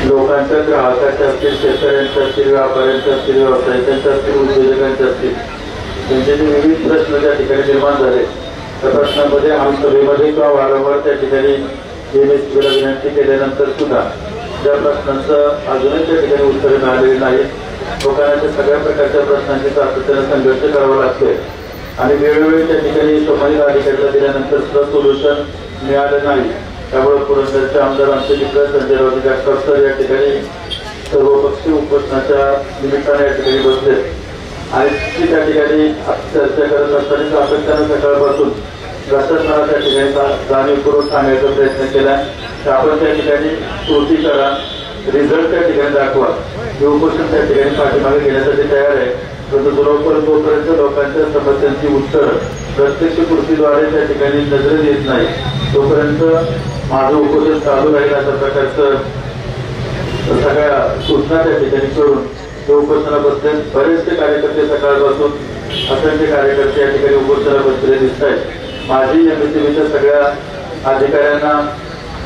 लोकांच्या, ग्राहकांच्या असतील, शेतकऱ्यांच्या असतील, व्यापाऱ्यांच्या असतील, व्यावसायिकांच्या असतील, उद्योजकांच्या असतील, त्यांचे जे विविध प्रश्न त्या ठिकाणी निर्माण झाले त्या प्रश्नांमध्ये आम्ही सभेमध्ये किंवा वारंवार त्या ठिकाणी एमएसपीला विनंती केल्यानंतर सुद्धा त्या प्रश्नांचं अजूनही त्या ठिकाणी उत्तरे मिळालेली नाहीत। लोकांच्या सगळ्या प्रकारच्या प्रश्नांची सातत्याने संघर्ष करावा लागतोय आणि वेळोवेळी त्या ठिकाणी संबंधित अधिकाऱ्याला दिल्यानंतर सुद्धा सोल्युशन मिळालं नाही। त्यामुळे पुरंदरचे आमदार आमचे मित्र संजयराव जगताप सर या ठिकाणी सर्वपक्षीय उपोषणाच्या निमित्ताने या ठिकाणी बसले आणि त्या ठिकाणी चर्चा करत असताना सातत्यानं सकाळपासून प्रशासनाला त्या ठिकाणी जाणीवपूर्वक सांगायचा प्रयत्न केला की आपण त्या ठिकाणी कृती करा, रिझल्ट त्या ठिकाणी दाखवा। हे उपोषण त्या ठिकाणी पाठीमागे घेण्यासाठी तयार आहे, परंतु जोपर्यंत लोकांच्या समस्यांची उत्तर प्रत्यक्ष कृतीद्वारे त्या ठिकाणी नजरेत येत नाही तोपर्यंत माझं उपोषण चालू राहील अशा प्रकारचं सगळ्या सूचना त्या ठिकाणी करून ते उपोषणाबद्दल बरेचसे कार्यकर्ते सकाळपासून असंख्य कार्यकर्ते या ठिकाणी उपोषणाला बसलेले दिसत आहेत। माझी एमएससीबीच्या सगळ्या अधिकाऱ्यांना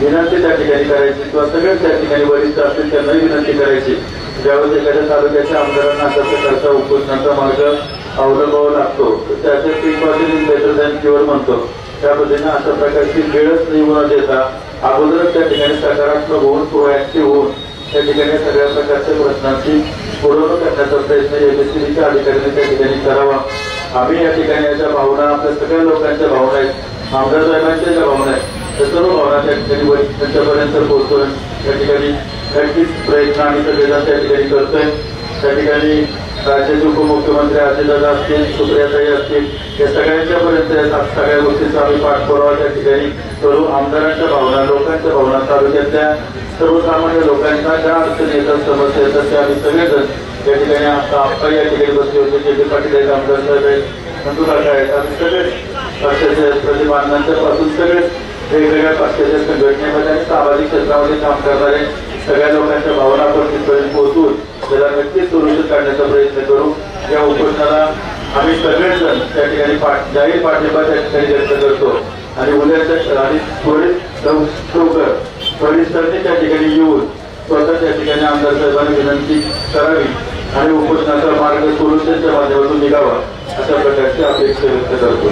विनंती त्या ठिकाणी करायची किंवा सगळेच त्या ठिकाणी वरिष्ठ असतील त्यांनाही विनंती करायची, ज्यावेळेस एखाद्या तालुक्याच्या आमदारांना अशा प्रकारचा उपोषणाचा मार्ग अवलंबावा लागतो त्याचे प्रिकॉशनरी मेजर्स म्हणतो त्या पद्धतीने अशा प्रकारची वेळच निवडून देता अगोदरच त्या ठिकाणी सकारात्मक होऊन प्रोएक्टिव्ह होऊन त्या ठिकाणी सगळ्या प्रकारच्या प्रश्नांची पूर्ण करण्याचा प्रयत्न एमएससीबीच्या अधिकाऱ्यांनी त्या ठिकाणी करावा। आम्ही या ठिकाणी याच्या भावना आपल्या सगळ्या लोकांच्या भावना आहेत, आमदार साहेबांच्या ज्या भावना आहेत त्या सर्व भावना त्या ठिकाणी वरिष्ठांच्यापर्यंत पोहोचवून त्या ठिकाणी नक्कीच प्रयत्न आम्ही सगळेजण त्या ठिकाणी करतोय। त्या ठिकाणी राज्याचे उपमुख्यमंत्री अजितदादा असतील, सुप्रियाताई असतील, या सगळ्यांच्या पर्यंत सगळ्या गोष्टींचा आम्ही पाठपुरावा त्या ठिकाणी करू। आमदारांच्या भावना, लोकांच्या भावना, तालुक्यातल्या सर्वसामान्य लोकांना ज्या अडचणी येतात, समस्या येतात त्या आम्ही सगळेजण त्या ठिकाणी आप्पा या ठिकाणी बसले होते, जे पाटील आहेत, आमदार साहेब आहेत, नंदू काका आहेत, आम्ही सगळेच पक्षाच्या प्रतिमानांच्या पासून सगळेच वेगवेगळ्या पक्षाच्या संघटनेमध्ये आणि सामाजिक क्षेत्रामध्ये काम करणारे सगळ्या लोकांच्या भावना आपण तिथपर्यंत पोहोचून त्याला नक्कीच सोल्युशन काढण्याचा प्रयत्न करू। या उपोषणाला आम्ही सगळेजण त्या ठिकाणी जाहीर पाठिंबा त्या ठिकाणी व्यक्त करतो आणि उद्याच्या आणि वरिष्ठांनी त्या ठिकाणी येऊन स्वतः त्या ठिकाणी आमदार साहेबांनी विनंती करावी आणि उपोषणाचा मार्ग सोल्युशनच्या माध्यमातून निघावा अशा प्रकारची अपेक्षा व्यक्त करतो।